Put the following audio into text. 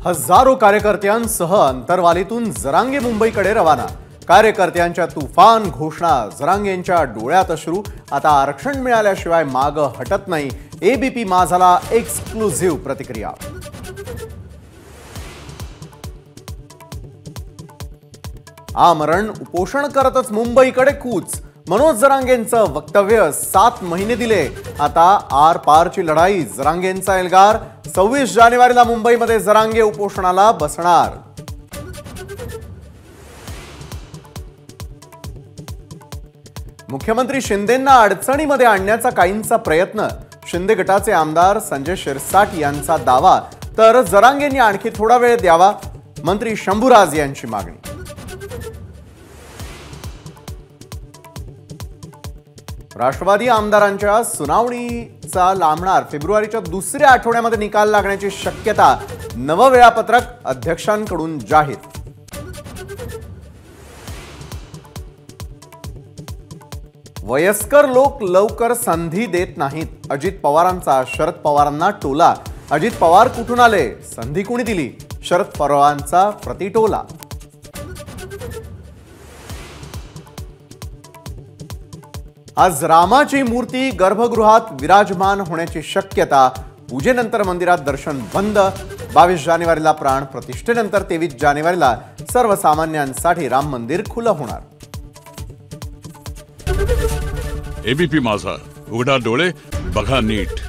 हजारो कार्यकर्त्यांसह अंतरवालीतून जरांगे मुंबईकडे रवाना। कार्यकर्त्यांच्या तुफान घोषणा, जरांगेंच्या डोळ्यात अश्रू। आता आरक्षण मिळाल्याशिवाय माग हटत नाही, एबीपी माझाला एक्सक्लुझिव्ह प्रतिक्रिया। आमरण उपोषण करतच मुंबईकडे कूच। मनोज जरांगेंचं वक्तव्य, 7 महिने दिले, आता आर पारची लढाई। जरांगेंचा एल्गार, 26 जानेवारीला मुंबईमध्ये जरांगे उपोषणाला बसणार। मुख्यमंत्री शिंदेंना अडचणीमध्ये आणण्याचा काहींचा प्रयत्न। शिंदे गटाचे आमदार संजय शिरसाट यांचा दावा, तर जरांगेंनी आणखी थोडा वेळ द्यावा, मंत्री शंभूराज यांची मागणी। राष्ट्रवादी आमदारांच्या सुनावणीचा लांबणार। फेब्रुवारीच्या दुसऱ्या आठवड्यामध्ये निकाल लागण्याची शक्यता। नवं वेळापत्रक अध्यक्षांकडून जाहीर। वयस्कर लोक लवकर संधी देत नाहीत। अजित पवारांचा शरद पवारांना टोला। अजित पवार कुठून आले, संधी कोणी दिली? शरद पवारांचा प्रतिटोला। आज रामाची मूर्ती गर्भगृहात विराजमान होण्याची शक्यता। पूजेनंतर मंदिरात दर्शन बंद। 22 जानेवारीला प्राण प्रतिष्ठेनंतर 23 जानेवारीला सर्वसामान्यांसाठी राम मंदिर खुलं होणार। एबीपी माझा, उघडा डोळे बघा नीट।